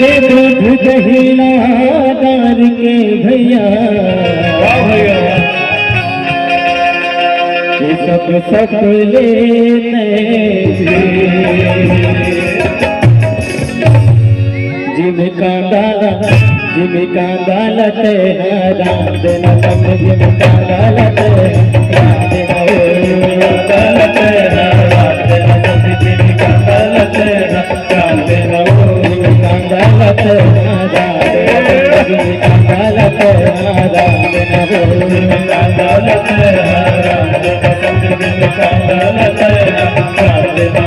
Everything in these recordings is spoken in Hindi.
दूध दहीला डार के भैया ये सब सकले जिनका गाला तेरा देना सब जिनका गाला तेरा देना गाला तेरा देना सब जिनका गाला तेरा देना गाला तेरा जिनका गाला तेरा देना गाला तेरा देना सब जिनका गाला तेरा देना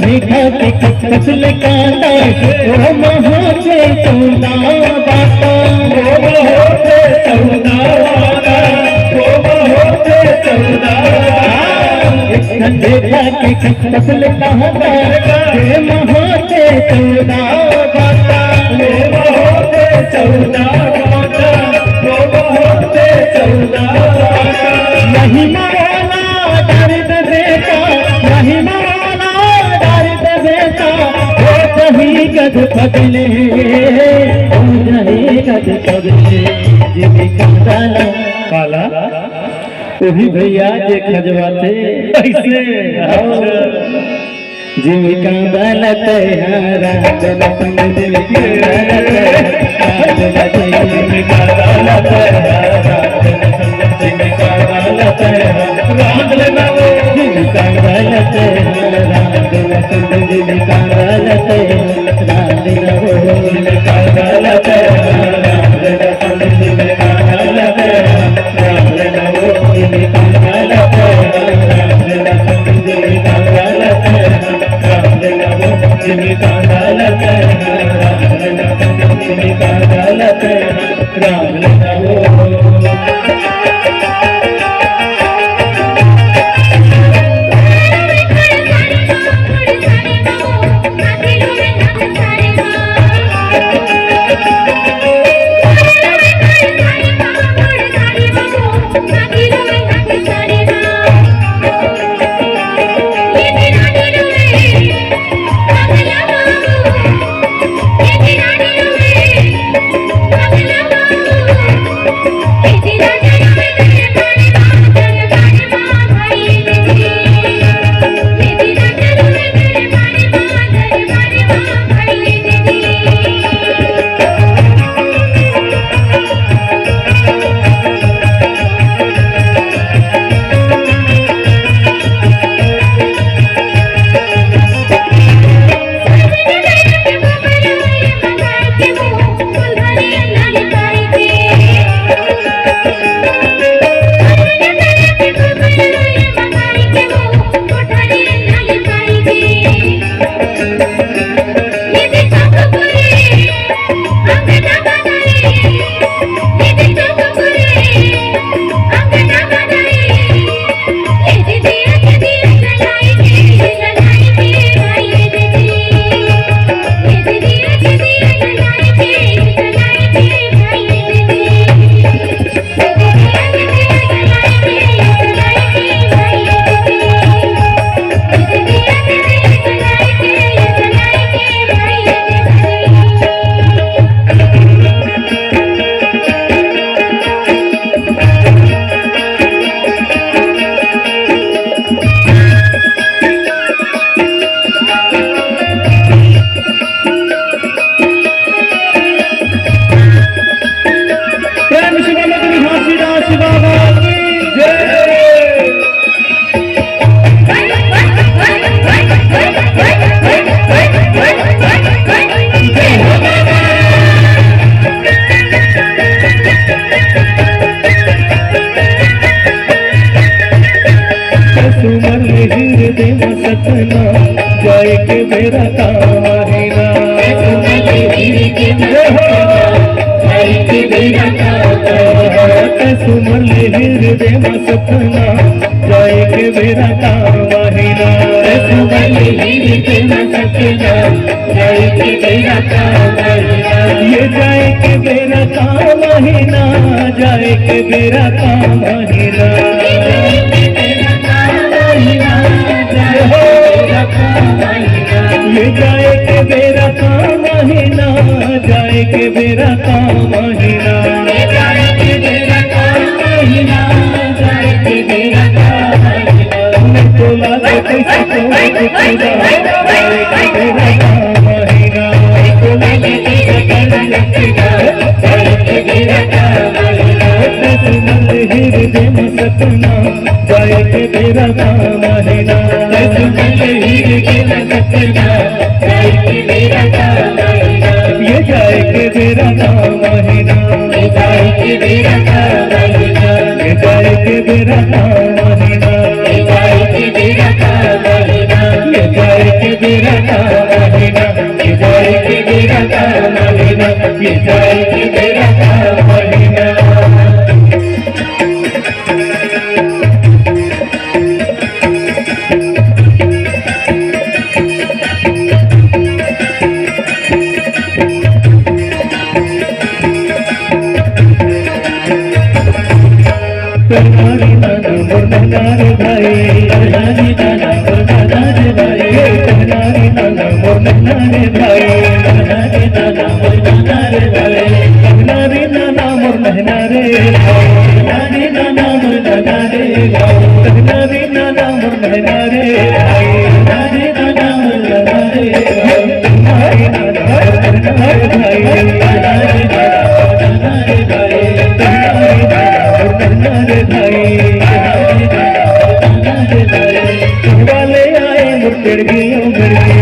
मीठा के फसल काटा ओ महा के सौदा बाता ओ महा के सौदा बाता ओ महा के सौदा मीठा के फसल काटा हे महा के सौदा बाता ओ महा के सौदा बाता ओ महा के सौदा बाता नहीं माना दर्द देता नहीं गद पगले गद पगले जिनका गाला काला वही भैया जे खजवाते ऐसे जिनका गाला तेरा देना संग जिनका गाला तेरा जिनका गाला तेरा देना संग जिनका गाला तेरा राम लेना जिनका गाला तेरा देना संग जिनका गाला तेरा जाए के मेरा कामहीना सुमन हृदय में सपना जाए के मेरा कामहीना सुमन हृदय में सपना जाए के मेरा कामहीना ये जाए के मेरा कामहीना जाए के मेरा कामहीना ये जाए के मेरा काम के बेरा का महीना, जाए के बेरा का महीना, जाए के बेरा का महीना, मैं तोला के कैसे तोला के खुदा, जाए के बेरा का महीना, तोला के कैसे तोला के खुदा, जाए के बेरा का महीना, सुमन हृदय में सतना, जाए के बेरा का महीना, सुमन हृदय में सतना, जाए के बेरा का महीना, ये जाए के बेरा का महीना, ये जाए के बेरा का महीना, ये जाए के बेरा का महीना, ये जाए के बेरा का महीना, ये जाए के बेरा का महीना, ये जाए के बेरा का महीना, ये जाए के बेरा का महीना। करनारी नाना मोरनारे भाई, करनारी नाना मोरनारे भाई, करनारी नाना मोरनारे भाई, करनारी नाना मोरनारे भाई, करनारी नाना मोरनारे भाई, करनारी नाना मोरनारे भाई, करनारी नाना मोरनारे भाई, करनारी नाना मोरनारे भाई, करनारी नाना मोरनारे भाई, करनारी नाना मोरनारे भाई, करनारे भाई, वाले आए मुर्गियों मुर्गी,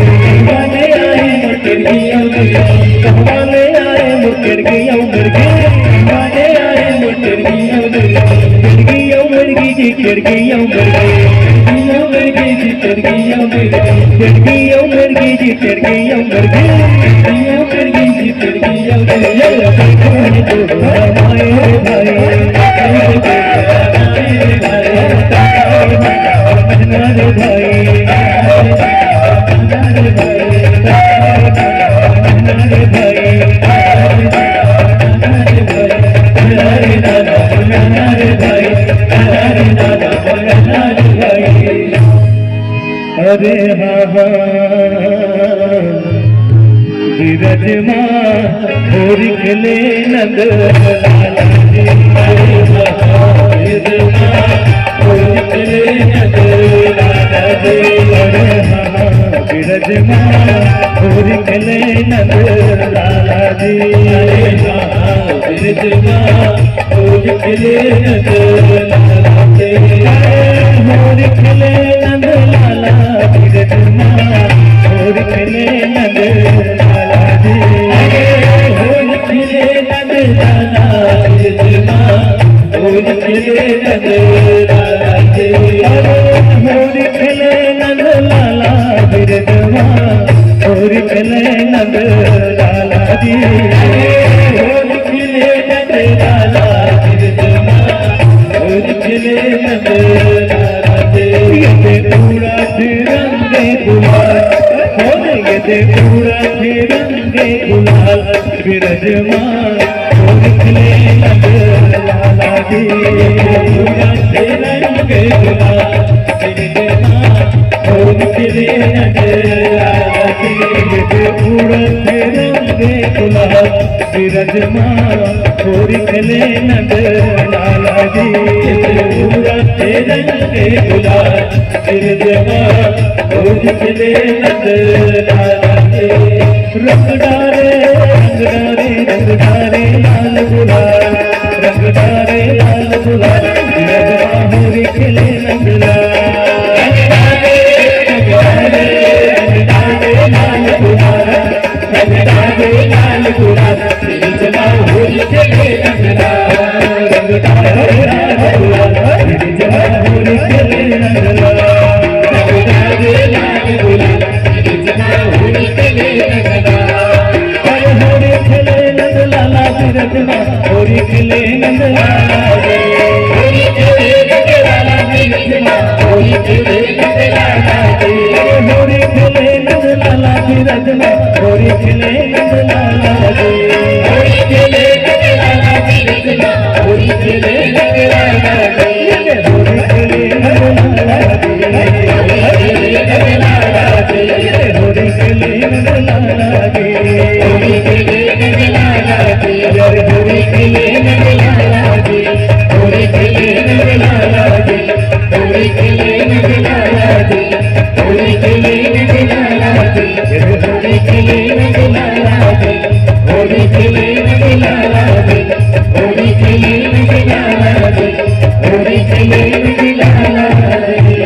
वाले आए मुर्गियों मुर्गी, वाले आए मुर्गियों मुर्गी, वाले आए मुर्गियों मुर्गी, मुर्गियों मुर्गी जी मुर्गियों मुर्गी, मुर्गियों मुर्गी जी मुर्गियों मुर्गी, मुर्गियों मुर्गी जी मुर्गियों मुर्गी, मुर्गियों मुर्गी जी मुर्गियों मुर्गी, हमारे भाई करनारे भाई, करनारे भाई, करनारे भाई, करनारे नाना करनारे भाई, करनारे नाना करनारे भाई। अरे हाँ बीरज माँ होरी खेले नंद लाला जी, बीरज माँ होरी खेले नंद लाला जी, अरे हाँ बीरज माँ होरी खेले नंद लाला जी, अरे हाँ बीरज माँ होरी खेले नंद लाला जी, होरी खेले नंद लाला बीरज माँ होरी खेले नंद लाला जी, होरी खेले नंद लाला बीरज माँ होरी खेले नंद लाला जी, होरी खेले नंद लाला बीरज माँ होरी खेले नंद लाला जी, होरी खेले नंद लाला बीरज माँ होरी खेले नंद लाला जी, ये पूरा तिरंगे गुलाल, ये पूरा तिरंगे गुलाल बीरज माँ होरी खेले नंद लाला जी, पूरा तिरंगे गुलाल बीरज माँ होरी खेले नंद लाला जी, पूरा तिरंगे गुलाल बीरज माँ होरी खेले नंद लाला जी, पूरा तिरंगे गुलाल बीरज माँ होरी खेले नंद लाला जी, रंग डारे रंग डारे लाल गुलाल, रंग डारे लाल गुलाल बीरज माँ होरी खेले नंद लाल, रंग डारे लाल गुलाल, रंग डारे लाल गुलाल बीरज माँ होरी खेले नंद लाल, रंग डारे लाल गुलाल बीरज माँ होरी खेले नंद लाल, रंग डारे लाल गुलाल बीरज माँ होरी खेले नंद लाल, होरी खेले नंद लाला बीरज माँ होरी खेले नंद लाला, होरी खेले नंद लाला बीरज माँ होरी खेले नंद लाला, होरी खेले नंद लाला बीरज माँ होरी खेले नंद लाला, होरी खेले नंद लाला बीरज माँ होरी खेले नंद लाला, होरी खेले नंद लाला होरी खेले नंद लाला, होरी खेले नंद लाला। खेले रंग लाला रे, होली खेले रंग लाला रे, होली खेले रंग लाला रे, होली खेले रंग लाला रे।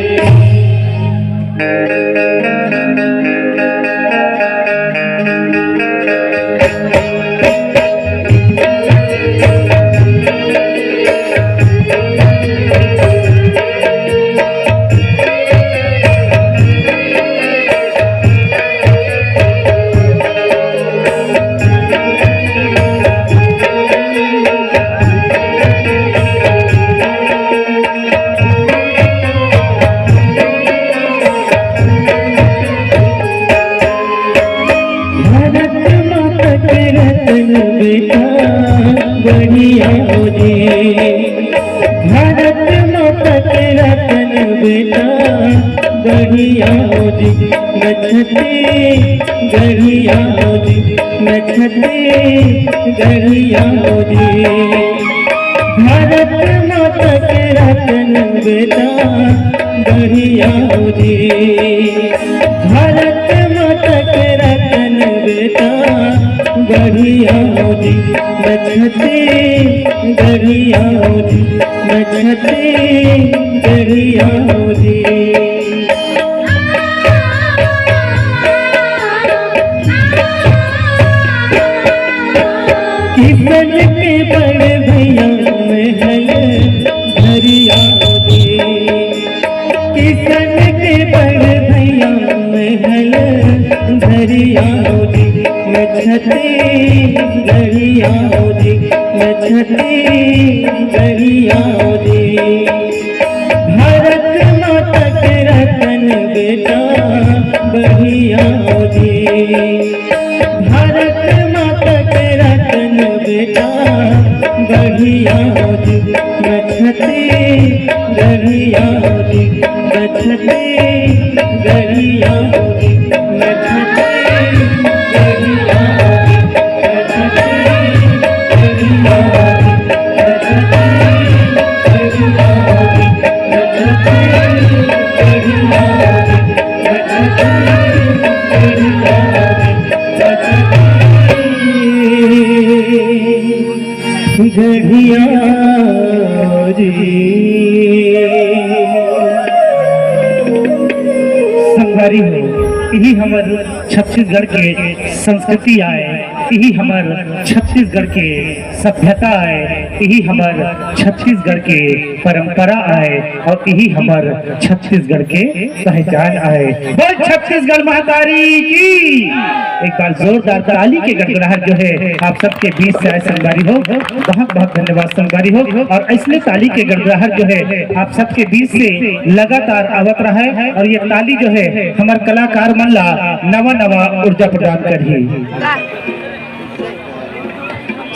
बढ़िया जी भारत माता के रतन बेटा बढ़िया जी, नछते गढ़िया जी, नछते गढ़िया जी। भारत माता के रतन बेटा बढ़िया जी, भारत माता के रतन बेटा बढ़िया जी, नछते गढ़िया जी, नछते गढ़िया जी। किसन के बड़े भैया महल धरिया जी, किसन के बड़े भैया महल धरिया जी, नछते गढ़िया जी, नछते गढ़िया जी। भारत माता के रतन बेटा बढ़िया जी, भारत माता के रतन बेटा बढ़िया जी, नछते गढ़िया जी, नछते गढ़िया जी, नछते गढ़िया जी, नछते गढ़िया जी, नछते गढ़िया जी, नछते गढ़िया जी, नछते गढ़िया जी, गढ़िया जी। संगवारी हो, यही हमार छत्तीसगढ़ के संस्कृति आए, यही हमार छत्तीसगढ़ के सभ्यता आए, यही हमार छत्तीसगढ़ के परंपरा आए और यही हमार छत्तीसगढ़ के पहचान आए। बोल छत्तीसगढ़ महातारी की। एक बार जोरदार ताली के गड़गड़ाहट जो है आप सबके बीच से आए संगवारी हो, बहुत बहुत धन्यवाद संगवारी हो। और ऐसे ताली के गड़गड़ाहट जो है आप सबके बीच से लगातार आवत रहा है और ये ताली जो है हमारे कलाकार मन ला नवा नवा ऊर्जा प्रदान करिए।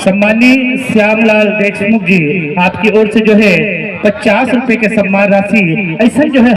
सम्मानी श्यामलाल देशमुख जी आपकी ओर से जो है 50 रुपए के सम्मान राशि ऐसा जो है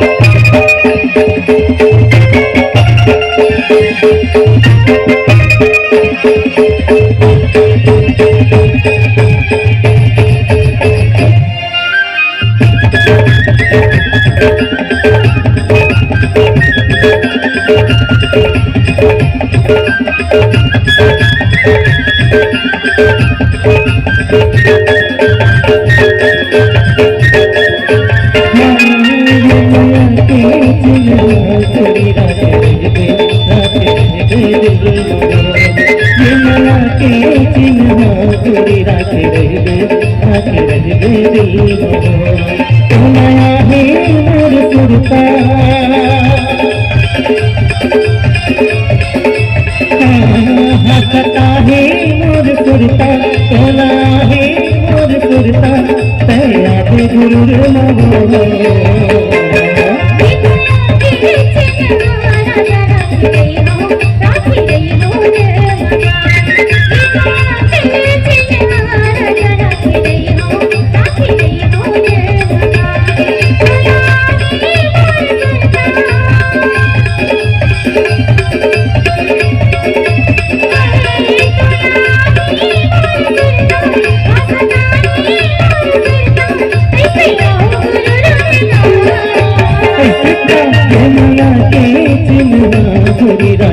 हंसता है मोर सुरता, सोना है मोर सुरता, तैया दे गुरु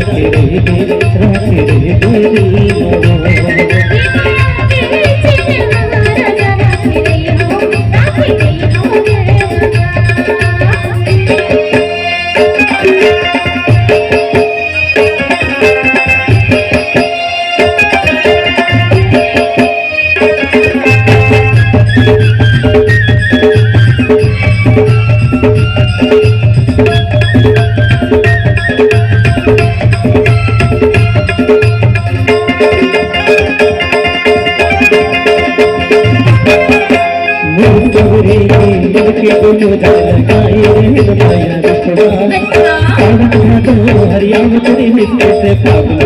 राखे रही हरियाणा तेरी मिट्टी से पागल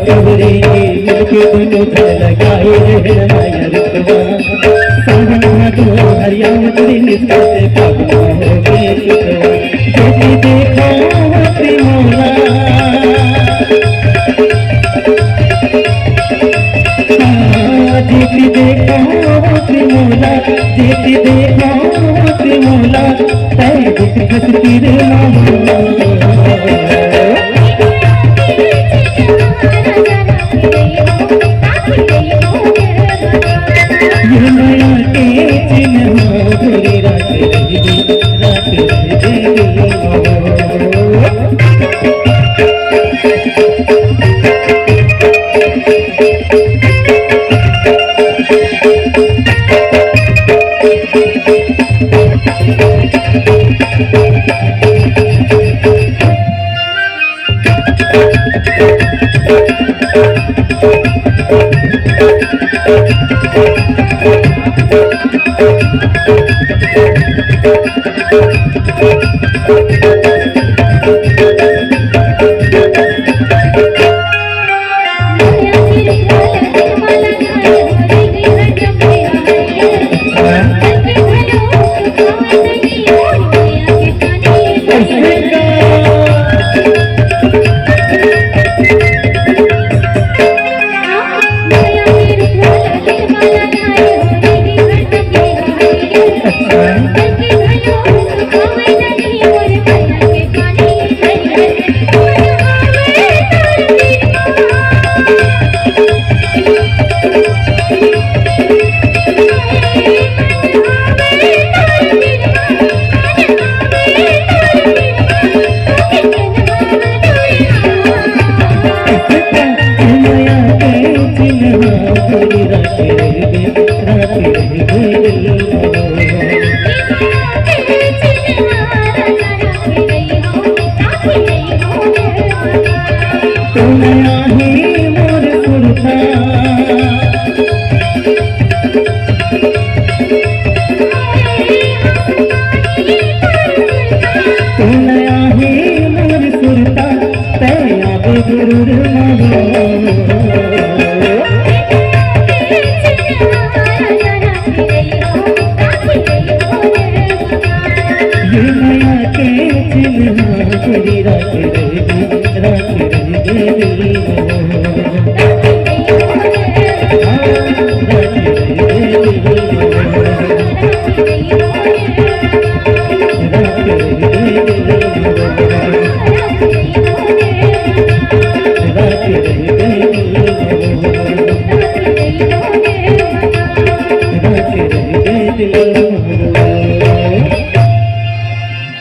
सबरे मिलके दोनों लगाए माया रुतबा हरियाणा तेरी मिट्टी से पागल हो गए देखा प्रेमोला जेती देखा त्रिमोला जेती देखा त्रिमोला तय दुख खसती रे मामला ये नया के चिन्ह गोरी रात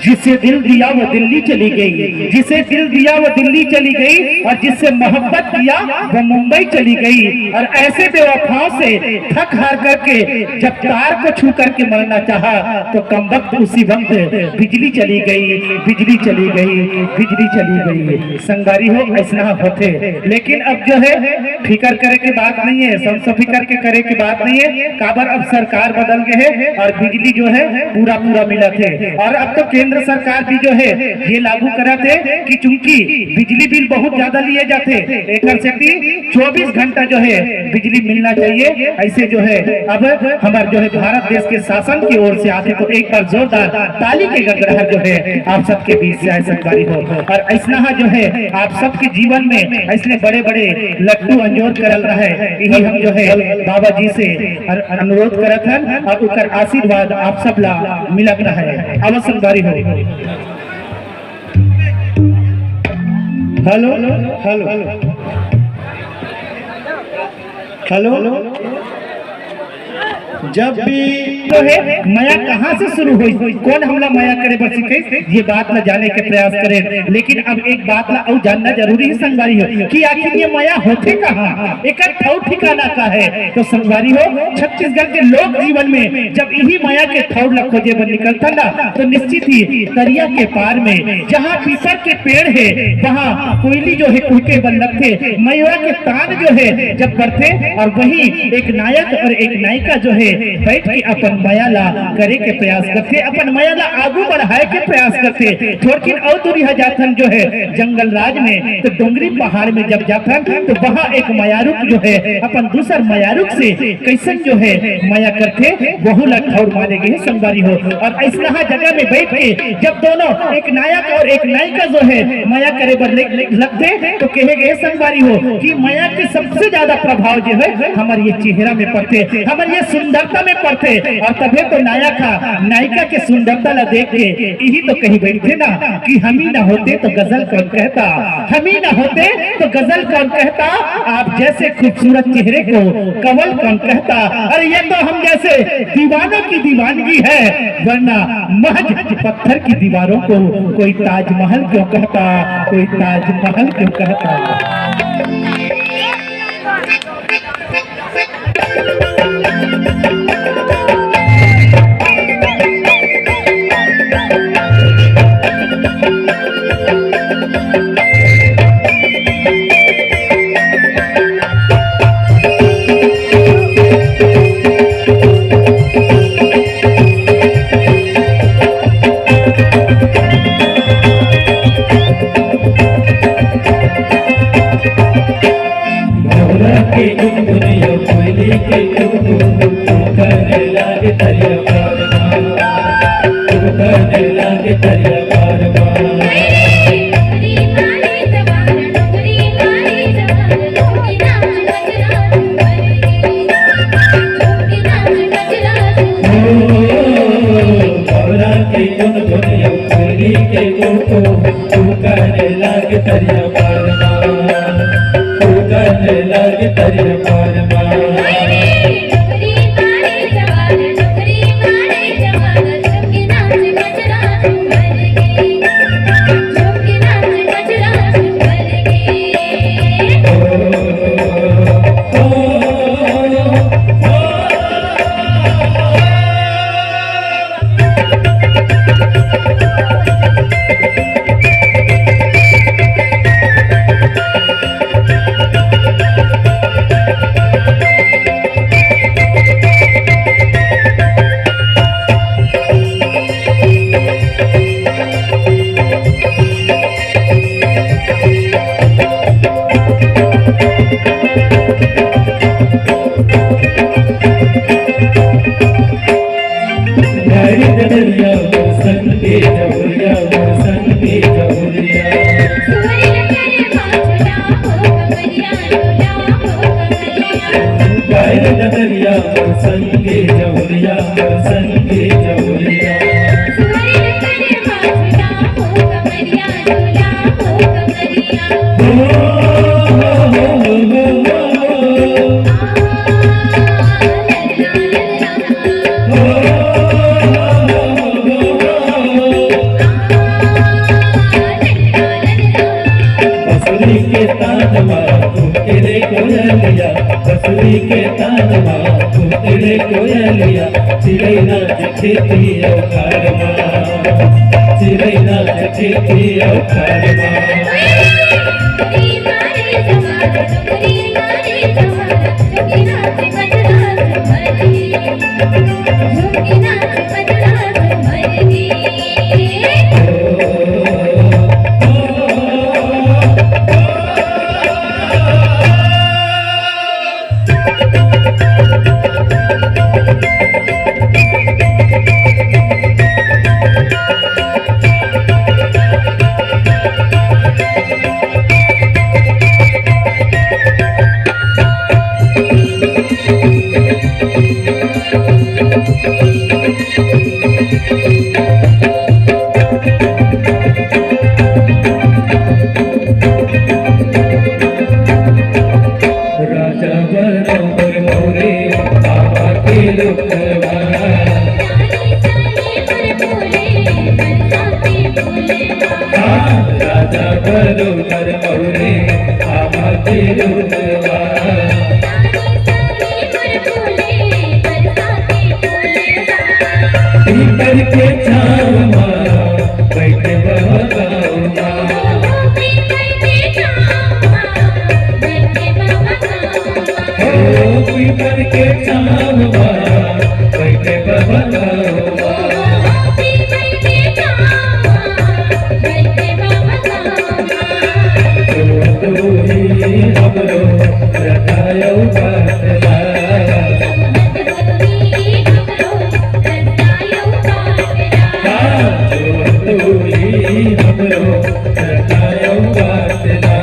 जिसे दिल दिया वो दिल्ली चली गई, जिसे दिल दिया वो दिल्ली चली गई, और जिससे मोहब्बत किया वो मुंबई चली गई। और ऐसे बेवफाओं से थक हार करके जब तार को छू करके मरना चाहा तो कम वक्त उसी वक्त बिजली चली गई, बिजली चली गई, बिजली चली गई। संगारी हो ऐसा होते, लेकिन अब जो है फिकर करे की बात नहीं है, सब फिकर के करे की बात नहीं है। काबर अब सरकार बदल गए है और बिजली जो है पूरा पूरा मिला थे। और अब तो केंद्र केंद्र सरकार भी जो है ये लागू करा थे कि चूंकि बिजली बिल बहुत ज्यादा लिए जाते एक से 24 घंटा जो है बिजली मिलना चाहिए। ऐसे जो है अब हमारे जो है भारत देश के शासन की ओर से आते तो एक बार जोरदार ताली के गड़गड़ाहट जो है आप सबके बीच से ऐसा जारी हो। और ऐसा जो है आप सबके जीवन में ऐसे बड़े बड़े लड्डू अंजोर करल रहा है, यही हम जो है बाबा जी से अनुरोध करत हैं और उनका आशीर्वाद आप सब ला मिलत रहा है। अवश्य जारी हो। हेलो हेलो हेलो जब भी तो है माया कहाँ से शुरू हुई, कौन हमला माया करे बर सीखे, ये बात ला जाने के प्रयास करें। लेकिन अब एक बात ला और जानना जरूरी है संगवारी हो कि आखिर ये माया होते कहाँ, एक ठौर ठिकाना का है। तो संगवारी हो छत्तीसगढ़ के लोक जीवन में जब यही माया के ठौर ला खोजे बर निकलता ना तो निश्चित ही दरिया के पार में जहाँ पीपल के पेड़ है वहाँ कोयली जो है कुहके बन लगते, मैया के तान जो है जब बढ़ते और वही एक नायक और एक नायिका जो है बैठ के अपन माया ला करे के प्रयास करते, अपन माया ला आगू बढ़ाए के प्रयास करते। थोड़किन और दूरी जाथन जो है जंगल राज में तो डोंगरी पहाड़ में जब जाथन तो वहाँ एक मायारुक जो है अपन दूसर मायारुक से कैसन जो है माया करते बहु लग और माने गए संगवारी हो। और ऐसा जगह में बैठ के जब दोनों एक नायक और एक नायिका जो है माया करे बर लगते तो कहे गए संगवारी हो कि माया के सबसे ज्यादा प्रभाव जो है हमारे ये चेहरा में पड़ते, हमारे ये सुंदरता में पड़ते। और तभी तो नायका नायिका के सुंदरता ला देख के यही तो कहीं बैठे ना कि हम ही ना होते तो गजल कौन कहता, हम ही ना होते तो गजल कौन कहता, आप जैसे खूबसूरत चेहरे को कवल कौन कहता। अरे ये तो हम जैसे दीवानों की दीवानगी है, वरना महज पत्थर की दीवारों को कोई ताजमहल क्यों कहता, कोई ताजमहल क्यों कहता। झुमकी नाच बजना झुमर दी पीपर के छाँव माँ बैठे बाबा गाँव माँ। पीपर के छाँव माँ बैठे बाबा गाँव माँ। हमरो रखायो बाटला हमरो रखायो बाटला।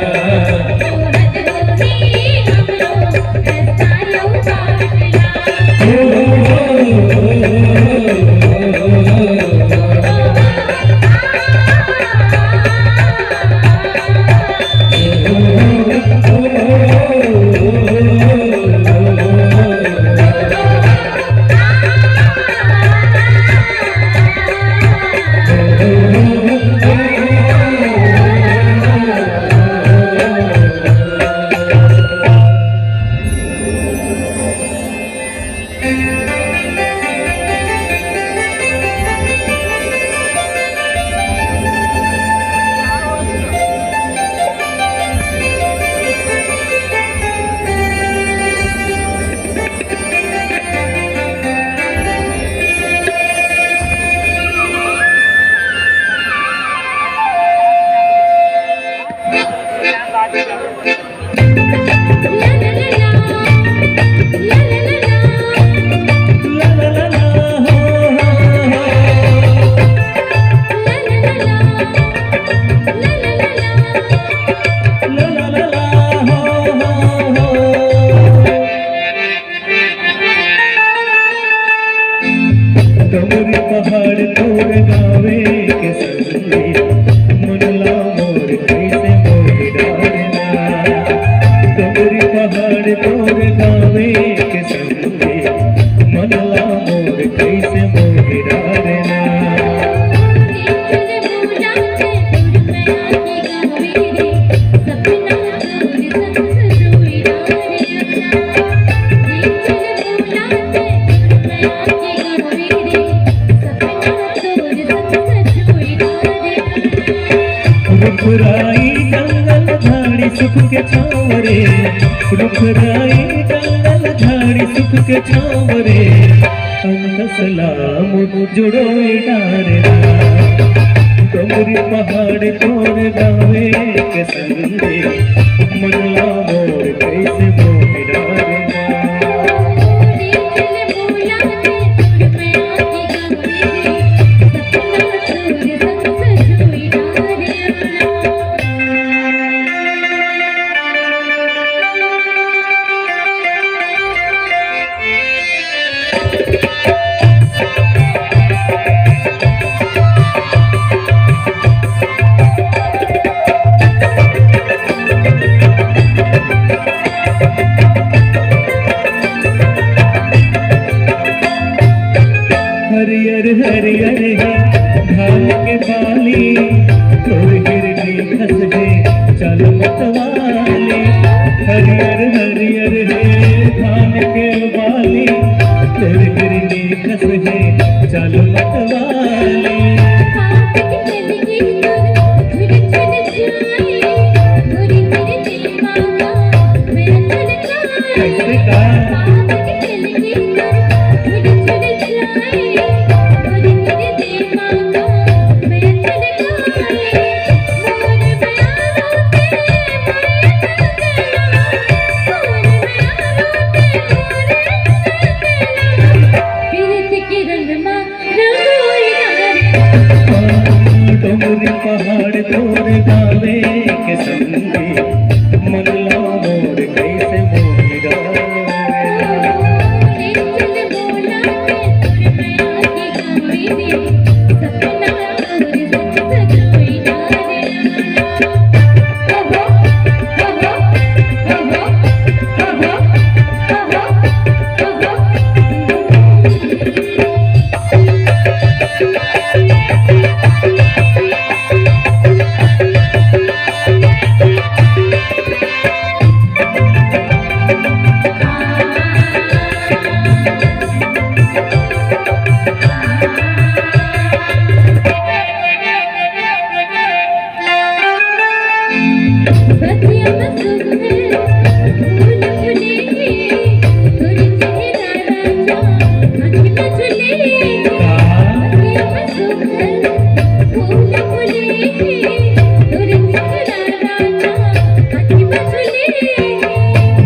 डोंगरी पहाड़ तोर गावे के संगे मनला मोर कैसे मोर डारना। डोंगरी पहाड़ तोर गावे के संगे मनला मोर कैसे मोर डारना। रुखराई जंगल झाड़ी सुख के छावरे, रुखराई जंगल झाड़ी सुख के छावरे, हम सलाम जुड़ो डारना। डोंगरी पहाड़ तोर गावे के संगे मनला मोर कैसे मोर डारना। हरियर हरियर है धान के बाली, तोर हिरनी खस है चल मतवाली। हरियर हरियर है धान के बाली, तोर हिरनी खस है चल मतवाली। कैसे का डोंगरी पहाड़ तोर गावे के संगे मनला मोर कैसे मोर डारना।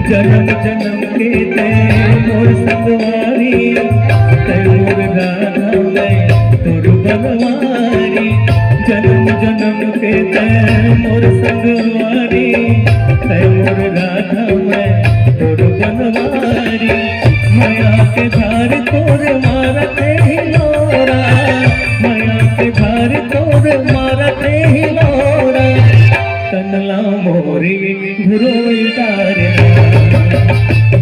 जन्म जन्म के ते मोर संगवारी ते मोर राधा मैं तोर बनवारी जन्म जन्म के ते मोर संगवारी ते मोर राधा मैं तोर बनवारी माया के धार तोर मारते ही लोरा माया के धार तोर मारते ही लोरा तनला मोरी घुरोई तारे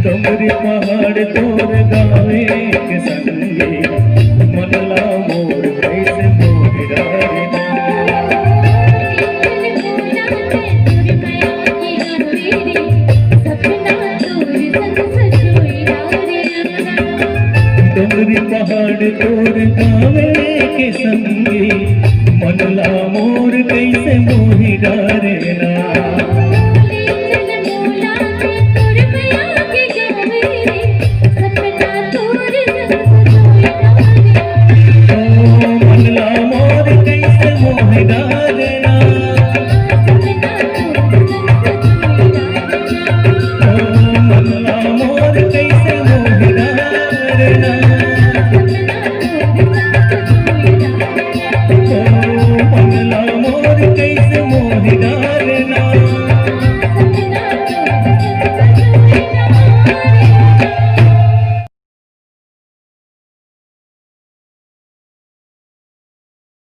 डोंगरी पहाड़ तोर गावे के संगे मनला मोर कैसे मोरा रे डोंगरी पहाड़ तोर गावे के संगे मनला मोर कैसे मोहि डारे ना